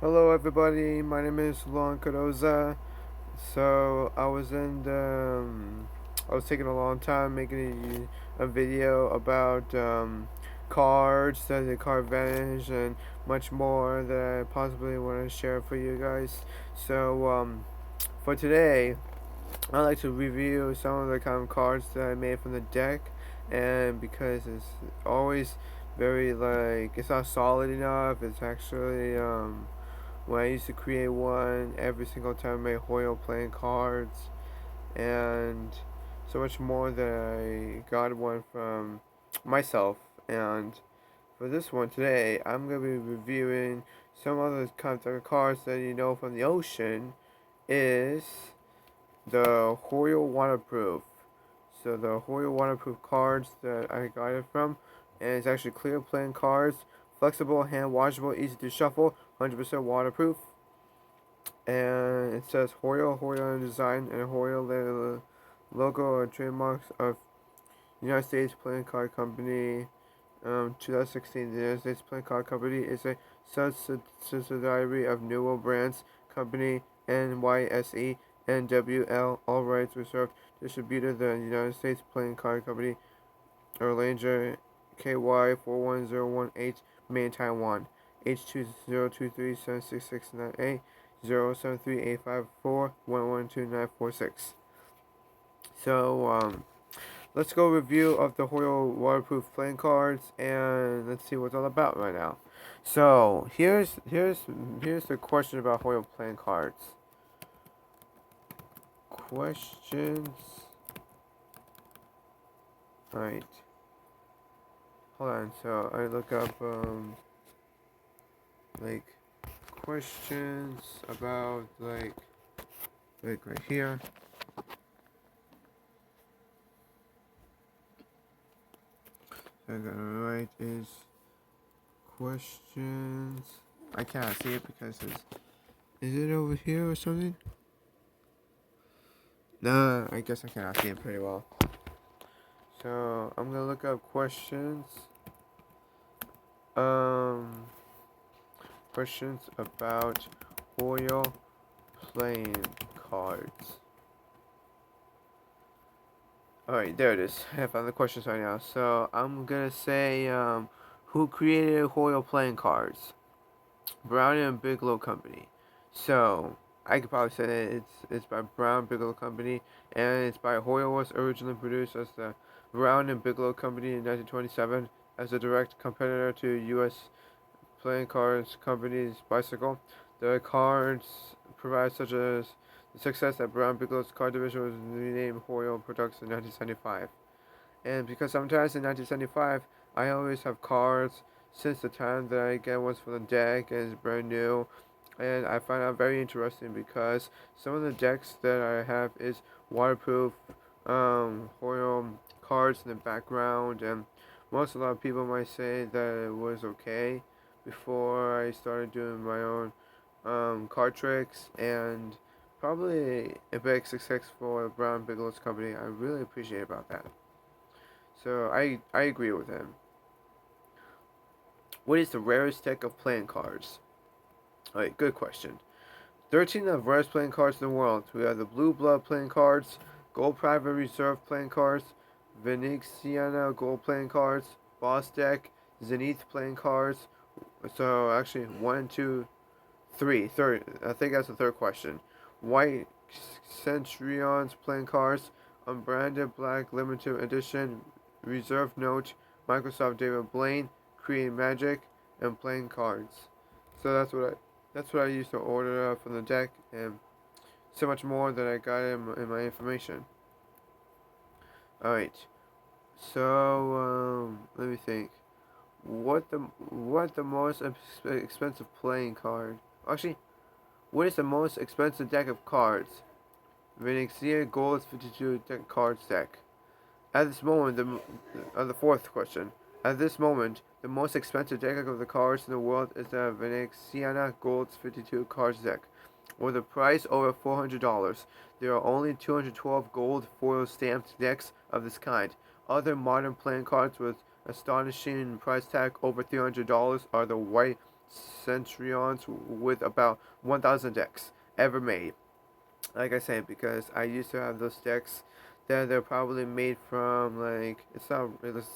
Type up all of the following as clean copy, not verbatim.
Hello everybody, my name is Luan Caroza. So I was taking a long time making a video about cards, the card advantage, and much more that I possibly want to share for you guys. For today, I like to review some of the kind of cards that I made from the deck, and because it's always very it's not solid enough. It's actually when I used to create one every single time I made Hoyle playing cards, and so much more that I got one from myself. And for this one today, I'm going to be reviewing some other kinds of cards that you know from the ocean is the Hoyle waterproof. So the Hoyle waterproof cards that I got it from, and it's actually clear playing cards, flexible, hand washable, easy to shuffle, 100% waterproof. And it says Hoyle design, and Hoyle logo or trademarks of United States Playing Card Company. 2016, the United States Playing Card Company is a subsidiary of Newell Brands Company, NYSE, NWL, all rights reserved. Distributor the United States Playing Card Company, Erlanger, KY 41018, Main Taiwan, H20237669A, 07385411296. So, let's go review of the Hoyle waterproof playing cards, and let's see what it's all about right now. So here's the question about Hoyle playing cards. Questions. All right. Hold on. So I look up like questions about like right here. So I gotta write is questions. I cannot see it because it's. Is it over here or something? No, I guess I cannot see it pretty well. So I'm gonna look up questions. Um, questions about Hoyle playing cards. Alright, there it is. I found the questions right now. So I'm gonna say, who created Hoyle playing cards? Brown and Bigelow Company. So I could probably say that it's by Brown Bigelow Company, and it's by Hoyle. Was originally produced as the Brown and Bigelow Company in 1927 as a direct competitor to U.S. playing cards company's Bicycle. The cards provide such as the success that Brown Bigelow's card division was renamed Hoyle Products in 1975. And because sometimes in 1975 I always have cards since the time that I get ones for the deck and it's brand new, and I find that very interesting because some of the decks that I have is waterproof Hoyle cards in the background, and a lot of people might say that it was okay before I started doing my own card tricks, and probably a big success for Brown Bigelow's company. I really appreciate about that. So I agree with him. What is the rarest deck of playing cards? Alright, good question. 13 of the rarest playing cards in the world. We have the Blue Blood playing cards, Gold Private Reserve playing cards, Venexiana Gold playing cards, Boss Deck, Zenith playing cards. So actually, one, two, three. Third, I think that's the third question. White Centurions playing cards, Unbranded Black Limited Edition, Reserve Note, Microsoft David Blaine, Create Magic, and playing cards. So that's what I used to order from the deck, and so much more that I got in my information. All right. So let me think. What the most expensive playing card? Actually, what is the most expensive deck of cards? Venexia Gold 52 deck cards deck. At this moment, the fourth question. At this moment, the most expensive deck of the cards in the world is the Venexiana Gold's 52 cards deck. With a price over $400, there are only 212 gold foil stamped decks of this kind. Other modern playing cards with astonishing price tag over $300 are the white Centurions with about 1,000 decks ever made. Like I said, because I used to have those decks that they're probably made from, like, it's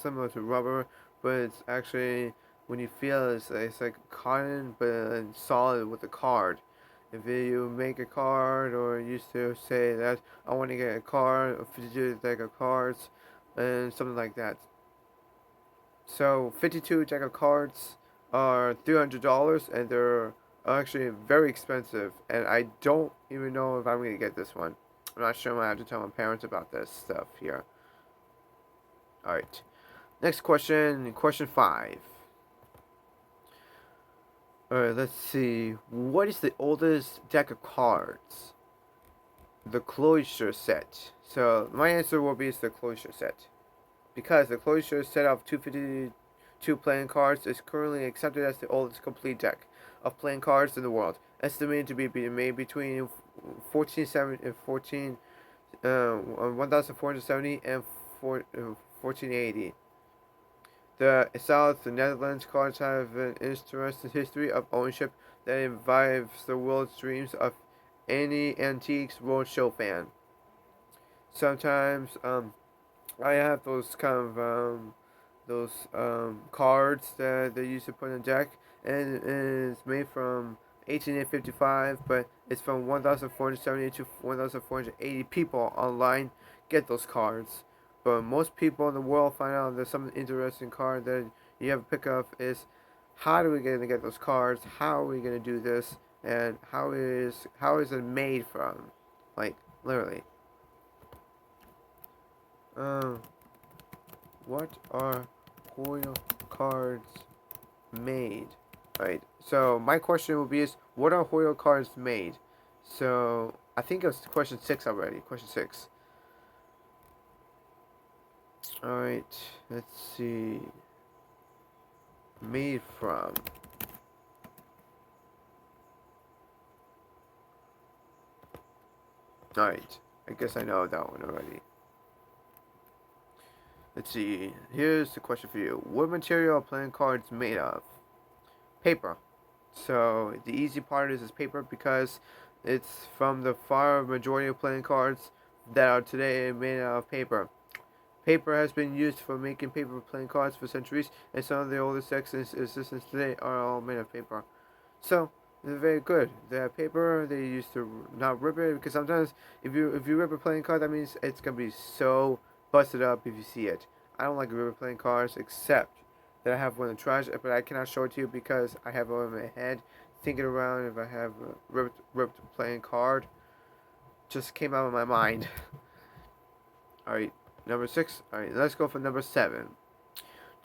similar to rubber, but it's actually, when you feel it, it's like cotton but solid with a card. If you make a card, or used to say that I want to get a card, a 52 deck of cards, and something like that. So 52 deck of cards are $300, and they're actually very expensive. And I don't even know if I'm gonna get this one. I'm not sure. I have to tell my parents about this stuff here. All right. Next question. Question 5. All right. Let's see. What is the oldest deck of cards? The closure set. So my answer will be it's the closure set, because the closure set of 252 playing cards is currently accepted as the oldest complete deck of playing cards in the world, estimated to be made between 1470 and 1480. The South Netherlands cards have an interesting history of ownership that revives the world's dreams of any Antiques Roadshow fan. Sometimes I have those cards that they used to put in a deck, and it's made from 1855, but it's from 1,470 to 1,480 people online get those cards. But most people in the world find out there's some interesting card that you have to pick up is, how do we gonna get those cards? How are we gonna do this? And how is it made from? Like, literally. Um, what are Hoyle cards made? Right. So my question will be is, what are Hoyle cards made? So I think it was question 6 already. Question 6. All right. Let's see. Made from. All right. I guess I know that one already. Let's see. Here's the question for you. What material are playing cards made of? Paper. So the easy part is paper, because it's from the far majority of playing cards that are today made out of paper. Paper has been used for making paper playing cards for centuries, and some of the oldest decks in existence today are all made of paper. So they're very good. They have paper. They used to not rip it, because sometimes if you rip a playing card, that means it's gonna be so busted up if you see it. I don't like ripping playing cards, except that I have one in the trash, but I cannot show it to you because I have it in my head, thinking around if I have a ripped playing card. Just came out of my mind. All right, number 6. All right, let's go for number 7.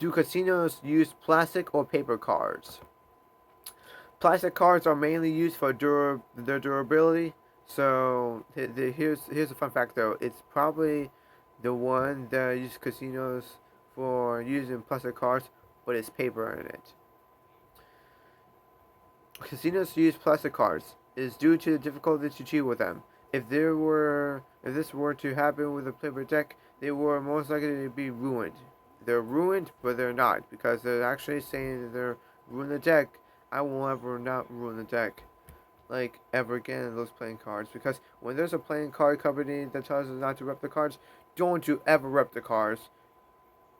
Do casinos use plastic or paper cards? Plastic cards are mainly used for their durability. So here's a fun fact though. It's probably the one that uses casinos for using plastic cards, but it's paper in it. Casinos use plastic cards. It is due to the difficulty to cheat with them. If this were to happen with a paper deck, they were most likely to be ruined. They're ruined, but they're not, because they're actually saying that they're ruin the deck. I will ever not ruin the deck, like, ever again in those playing cards, because when there's a playing card company that tells us not to rep the cards, don't you ever rep the cards.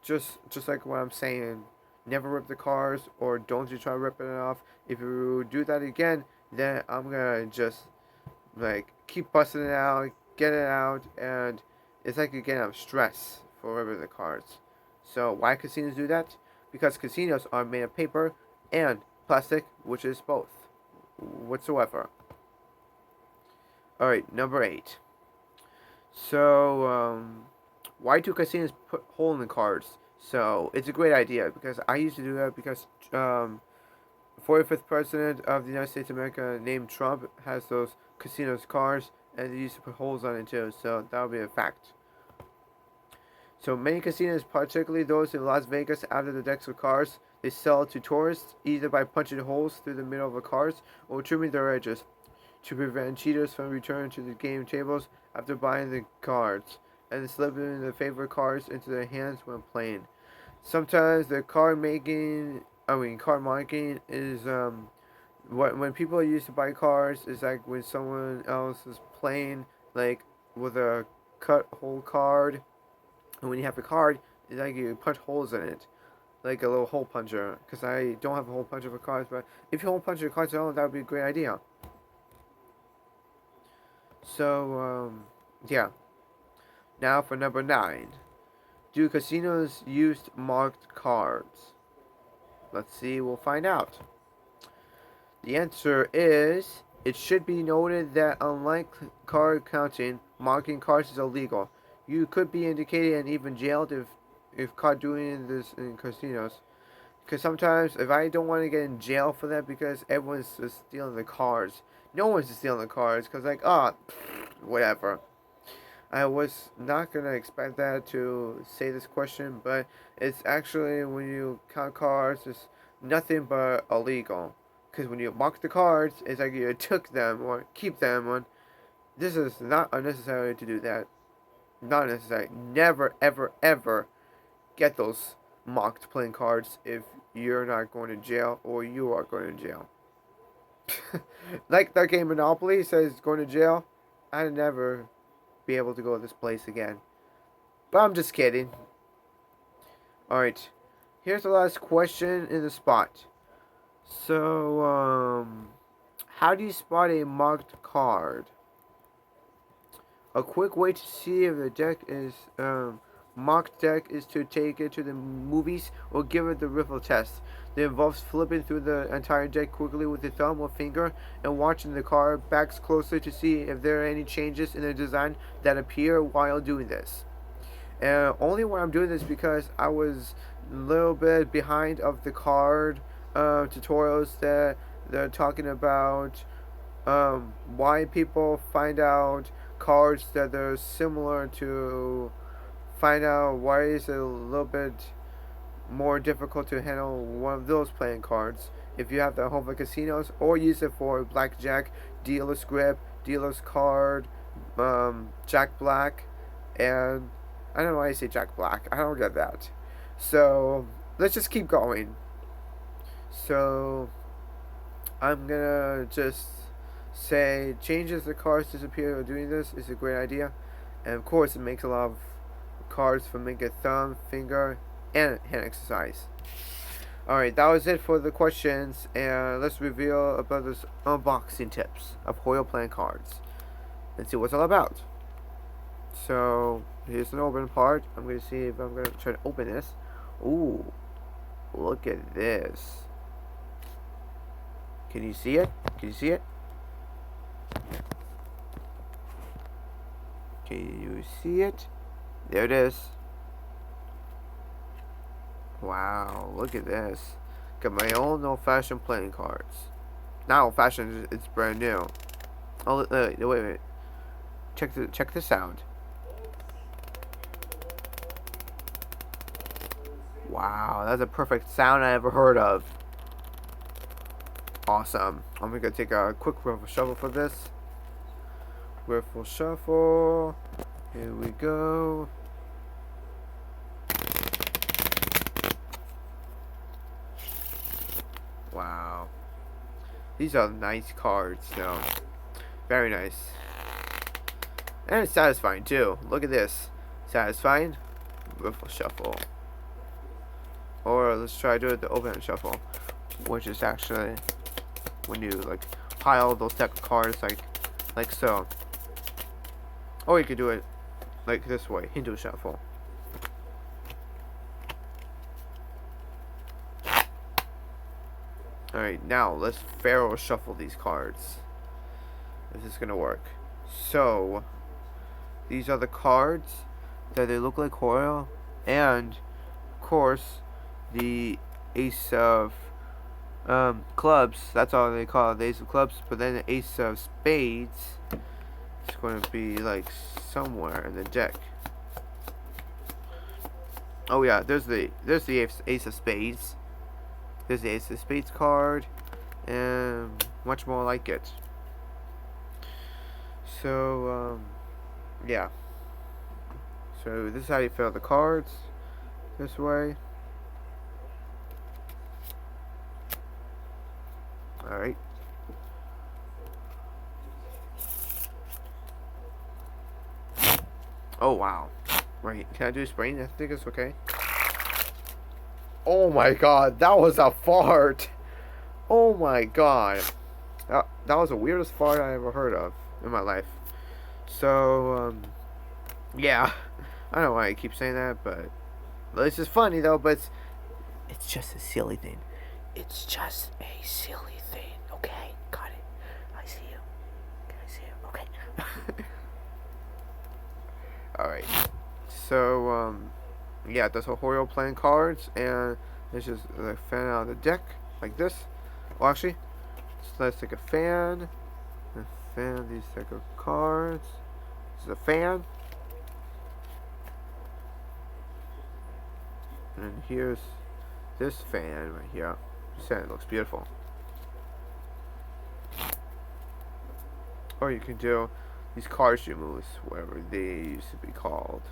Just like what I'm saying, never rip the cards, or don't you try ripping it off. If you do that again, then I'm gonna just, like, keep busting it out, get it out, and it's like you get stress for ripping the cards. So why casinos do that? Because casinos are made of paper and plastic, which is both whatsoever. All right, number 8. So why do casinos put hole in the cards? So it's a great idea, because I used to do that, because 45th president of the United States of America named Trump has those casinos cards, and they used to put holes on it too. So that would be a fact. So many casinos, particularly those in Las Vegas, after the decks of cards, they sell to tourists either by punching holes through the middle of the cards or trimming their edges to prevent cheaters from returning to the game tables after buying the cards and slipping the favorite cards into their hands when playing. Sometimes the card making card marking is when people used to buy cards is like when someone else is playing like with a cut hole card, and when you have the card, it's like you punch holes in it, like a little hole puncher. Because I don't have a hole puncher for cards, but if you hole punch your cards out, that would be a great idea. So yeah. Now for number 9. Do casinos use marked cards? Let's see, we'll find out. The answer is, it should be noted that unlike card counting, marking cards is illegal. You could be indicated and even jailed if caught doing this in casinos. Because sometimes, if I don't want to get in jail for that because everyone's just stealing the cards. No one's just stealing the cards because like, whatever. I was not going to expect that to say this question, but it's actually when you count cards, it's nothing but illegal. Because when you mark the cards, it's like you took them or keep them. Or, this is not unnecessary to do that. Not necessary. Never, ever, ever get those marked playing cards if you're not going to jail or you are going to jail. Like that game Monopoly says going to jail. I never be able to go to this place again. But I'm just kidding. Alright. Here's the last question in the spot. So, how do you spot a marked card? A quick way to see if the deck is, marked deck is to take it to the movies or give it the riffle test. That involves flipping through the entire deck quickly with the thumb or finger and watching the card backs closely to see if there are any changes in the design that appear while doing this. And only when I'm doing this because I was a little bit behind of the card tutorials that they're talking about why people find out cards that are similar to find out why is it a little bit more difficult to handle one of those playing cards if you have the home for casinos or use it for blackjack, dealer's grip, dealer's card, Jack Black, and I don't know why I say Jack Black. I don't get that. So let's just keep going. So I'm gonna just say changes the cards disappear while doing this is a great idea, and of course it makes a lot of cards for making thumb, finger, and hand exercise. Alright, that was it for the questions, and let's reveal about this unboxing tips of Hoyle playing cards. Let's see what it's all about. So here's an open part. I'm gonna see if I'm gonna try to open this. Ooh, look at this. Can you see it? Can you see it? Can you see it? There it is. Wow, look at this. Got my own old-fashioned playing cards. Not old-fashioned, it's brand new. Oh, wait a minute. Check the sound. Wow, that's a perfect sound I ever heard of. Awesome. I'm gonna take a quick riffle shuffle for this. Riffle shuffle. Here we go. Wow. These are nice cards, though. Very nice. And it's satisfying, too. Look at this. Satisfying. Riffle shuffle. Or let's try to do it the open shuffle, which is actually when you like pile those deck of cards like so. Or you could do it like this way, Hindu shuffle. Alright, now let's Pharaoh shuffle these cards. If this is gonna work. So these are the cards that they look like Hoyle, and of course the ace of clubs. That's all they call it, the ace of clubs. But then the ace of spades is going to be like somewhere in the deck. Oh yeah, there's the ace of spades. There's the ace of spades card, and much more like it. So yeah. So this is how you fill the cards. This way. Alright. Oh, wow. Right. Can I do spraying? I think it's okay. Oh my god, that was a fart. Oh my god. That was the weirdest fart I ever heard of in my life. So, yeah. I don't know why I keep saying that, but it's just funny though, but it's just a silly thing. It's just a silly thing, okay? Got it. I see you. Can I see you? Okay. Alright. So, yeah, there's a Hoyle playing cards, and there's just a fan out of the deck, like this. Well, actually, so let's take a fan. A fan, these deck of cards. This is a fan. And here's this fan right here. This fan looks beautiful. Or you can do these card removes, whatever they used to be called.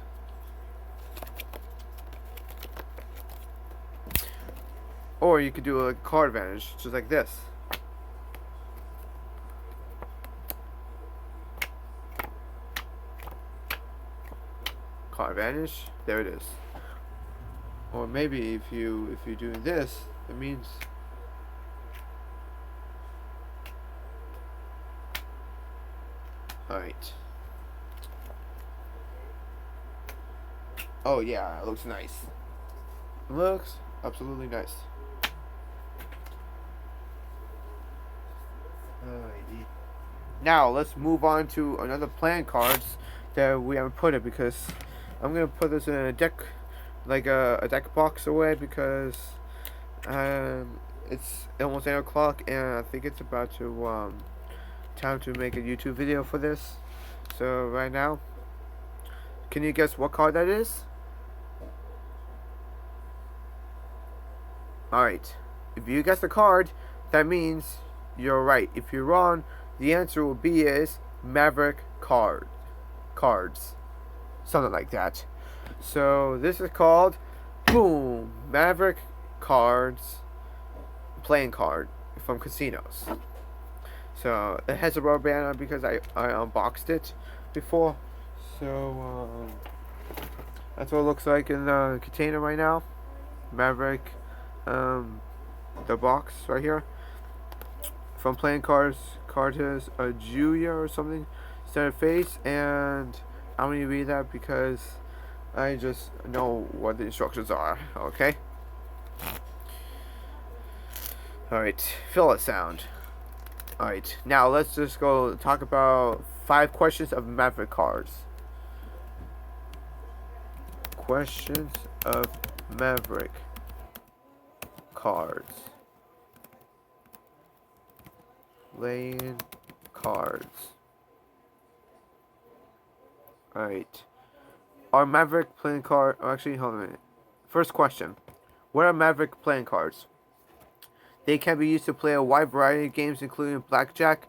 Or you could do a card advantage, just like this. Card advantage, there it is. Or maybe if you're doing this, it means alright. Oh yeah, it looks nice. It looks absolutely nice. Alrighty. Now let's move on to another playing cards that we haven't put it, because I'm gonna put this in a deck, like a deck box away, because it's almost 8 o'clock and I think it's about to time to make a YouTube video for this. So right now, can you guess what card that is? Alright, if you guess the card, that means you're right. If you're wrong, the answer will be is Maverick cards, something like that. So this is called, boom, Maverick cards, playing card from casinos. So it has a rubber band on because I unboxed it before. So that's what it looks like in the container right now. Maverick, the box right here. From playing cards, card has a Julia or something instead of face, and I'm gonna read that because I just know what the instructions are. Okay. Alright, fill it sound. Alright, now let's just go talk about 5 questions of Maverick cards. Questions of Maverick cards. Playing cards. Alright. Are Maverick playing cards... Oh, actually, hold on a minute. First question. What are Maverick playing cards? They can be used to play a wide variety of games, including blackjack,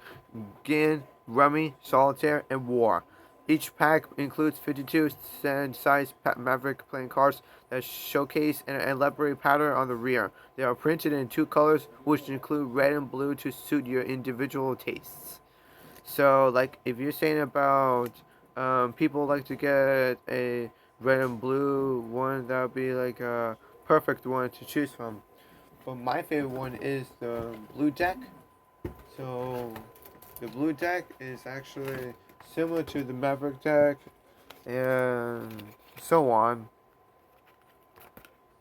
gin, rummy, solitaire, and war. Each pack includes 52 size Maverick playing cards that showcase an elaborate pattern on the rear. They are printed in 2 colors, which include red and blue to suit your individual tastes. So, like, if you're saying about people like to get a red and blue one, that would be like a perfect one to choose from. But my favorite one is the blue deck. So the blue deck is actually similar to the Maverick deck, and so on.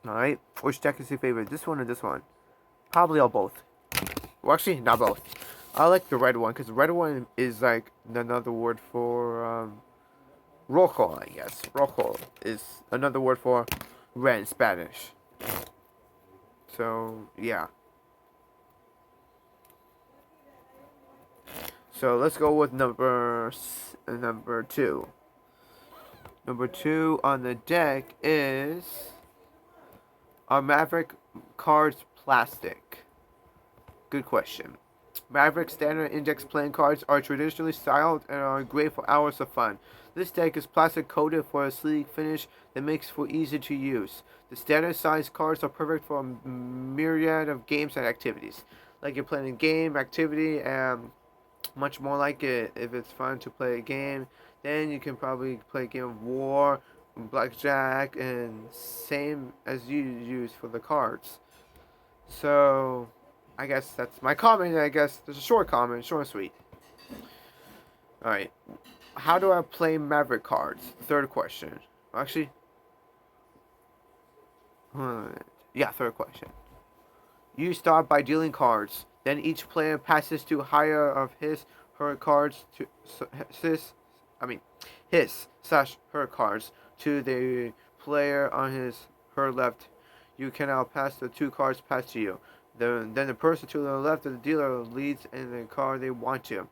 Alright, which deck is your favorite? This one or this one? Probably all both. Well, actually, not both. I like the red one, because the red one is like another word for rojo, I guess. Rojo is another word for red in Spanish. So, yeah. So, let's go with number 2. Number 2 on the deck is... Are Maverick cards plastic? Good question. Maverick standard index playing cards are traditionally styled and are great for hours of fun. This deck is plastic coated for a sleek finish that makes for easy to use. The standard size cards are perfect for a myriad of games and activities. like you're playing a game, activity, and much more like it. If it's fun to play a game, then you can probably play a game of war, blackjack, and same as you use for the cards. So, I guess that's my comment. I guess there's a short comment, short and sweet. All right, how do I play Maverick cards? Third question. Actually, yeah, third question. You start by dealing cards. Then each player passes to higher of her cards to his, I mean, his slash her cards to the player on her left. You can now pass the two cards passed to you. Then the person to the left of the dealer leads in the card they want to.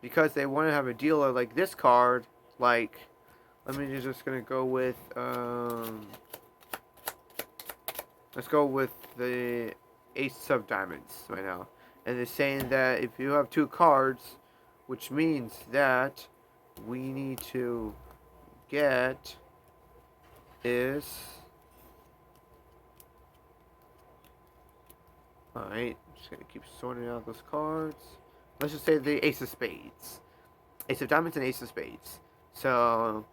Because they want to have a dealer like this card, like, let me just gonna go with let's go with the Ace of Diamonds right now. And they're saying that if you have two cards, which means that we need to get is... Alright, I'm just going to keep sorting out those cards. Let's just say the Ace of Spades. Ace of Diamonds and Ace of Spades. So,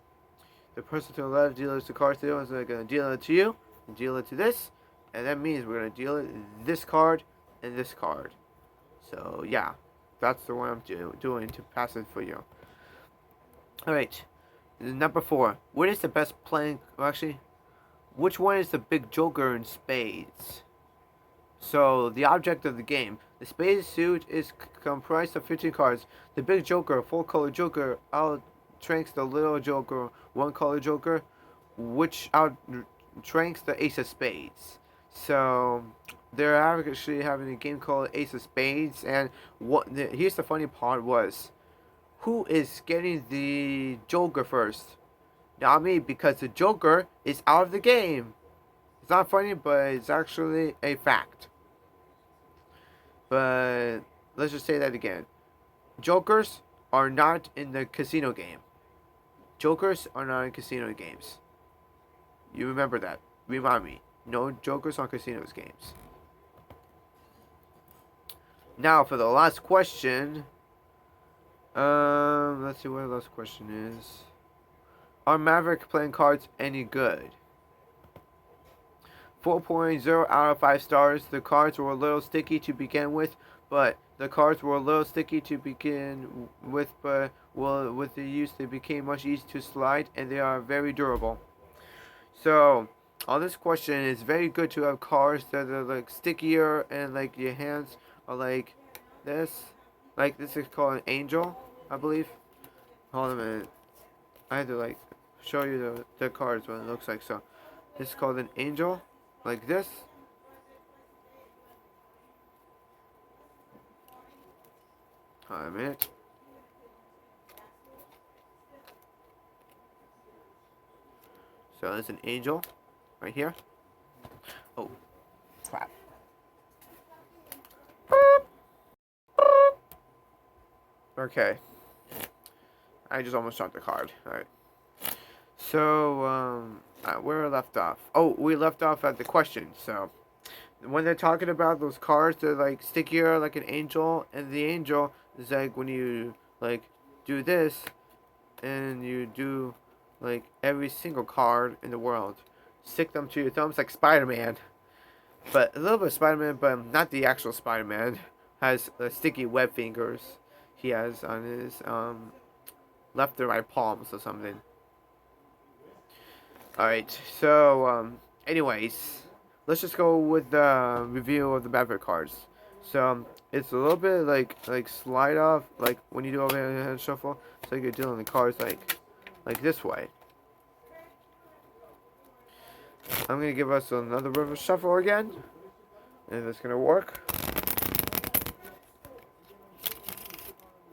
the person to the left deals the cards to you, so they're going to deal it to you, and deal it to this. And that means we're going to deal it this card and this card. So, yeah. That's the one I'm doing to pass it for you. Alright. Number 4. What is the best playing... Well, actually, which one is the big joker in spades? So, the object of the game. The spades suit is comprised of 15 cards. The big joker, full-color joker, outranks the little joker, one-color joker, which outranks the ace of spades. So, they're actually having a game called Ace of Spades, and here's the funny part was, who is getting the Joker first? Not me, because the Joker is out of the game. It's not funny, but it's actually a fact. But let's just say that again. Jokers are not in the casino game. Jokers are not in casino games. You remember that. Remind me. No jokers on casinos games. Now for the last question. Let's see what the last question is. Are Maverick playing cards any good? 4.0 out of 5 stars. The cards were a little sticky to begin with, but with the use they became much easier to slide, and they are very durable. So, on this question, it's very good to have cards that are like stickier and like your hands are like this. Like this is called an angel, I believe. Hold on a minute. I had to like show you the cards what it looks like. So, this is called an angel, like this. Hold on a minute. So there's an angel right here. Oh, crap. Okay. I just almost dropped the card. Alright. So, where we left off? Oh, we left off at the question. So, when they're talking about those cards, they're like stickier, like an angel. And the angel is like when you, like, do this. And you do, like, every single card in the world. Stick them to your thumbs like Spider-Man. But a little bit of Spider-Man, but not the actual Spider-Man. Has sticky web fingers he has on his left or right palms or something. Alright, so anyways, let's just go with the review of the Maverick cards. So it's a little bit like slide off, like when you do overhand shuffle, so you're dealing the cards like this way. I'm gonna give us another river shuffle again, and it's gonna work.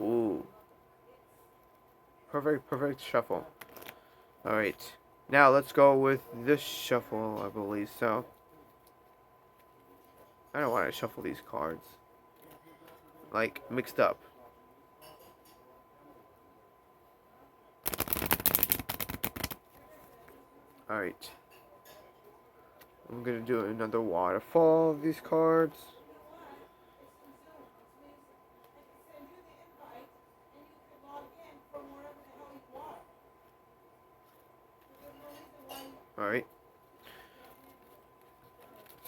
Ooh. Perfect shuffle. Alright. Now let's go with this shuffle, I believe so. I don't want to shuffle these cards. Like, mixed up. Alright. I'm gonna do another waterfall of these cards. Alright.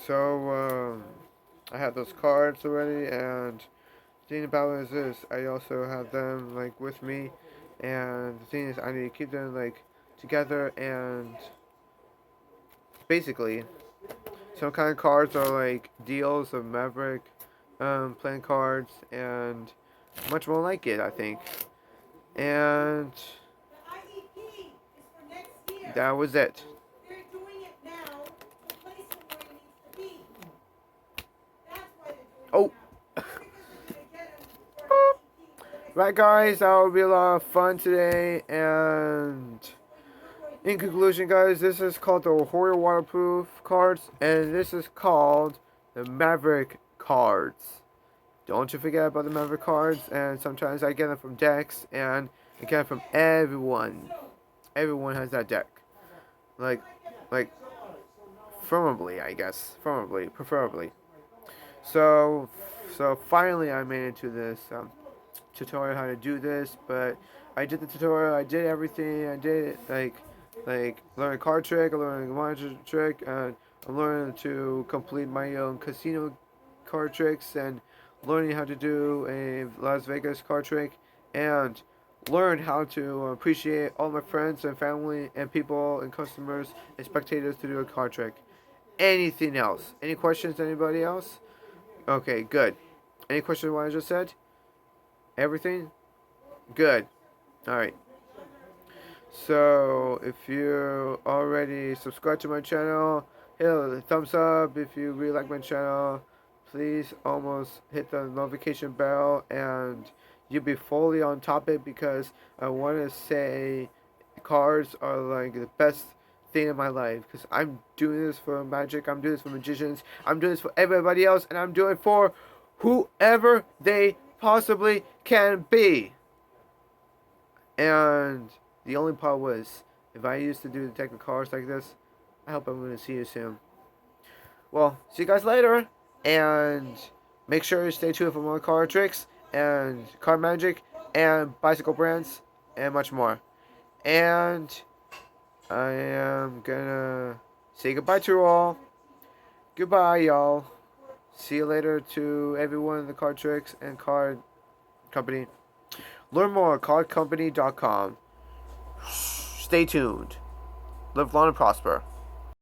So, I have those cards already, and the thing about it is this, I also have them, like, with me, and the thing is, I need to keep them, like, together, and basically, some kind of cards are, like, deals of Maverick, playing cards, and much more like it, I think. And that was it. Oh! Right, guys, that will be a lot of fun today, and in conclusion, guys, this is called the Hoyle waterproof cards, and this is called the Maverick cards. Don't you forget about the Maverick cards, and sometimes I get them from decks, and I get them from everyone. Everyone has that deck. Like, firmly, I guess. Firmly, preferably. So, finally I made it to this, tutorial how to do this, but I did the tutorial, I did everything, I did it, like learn a card trick, I learned a monitor trick, and I learned to complete my own casino card tricks, and learning how to do a Las Vegas card trick, and learn how to appreciate all my friends and family and people and customers and spectators to do a card trick. Anything else? Any questions, anybody else? Okay, good. Any questions on what I just said? Everything? Good. Alright. So, if you already subscribed to my channel, hit a thumbs up. If you really like my channel, please almost hit the notification bell, and you'll be fully on topic, because I want to say cards are like the best thing in my life, because I'm doing this for magic, I'm doing this for magicians, I'm doing this for everybody else, and I'm doing it for whoever they possibly can be. And the only part was, if I used to do the deck of cards like this, I hope I'm going to see you soon. Well, see you guys later, and make sure you stay tuned for more card tricks, and card magic, and bicycle brands, and much more. And I am gonna say goodbye to you all. Goodbye, y'all. See you later to everyone in the card tricks and card company. Learn more at cardcompany.com. Stay tuned. Live long and prosper.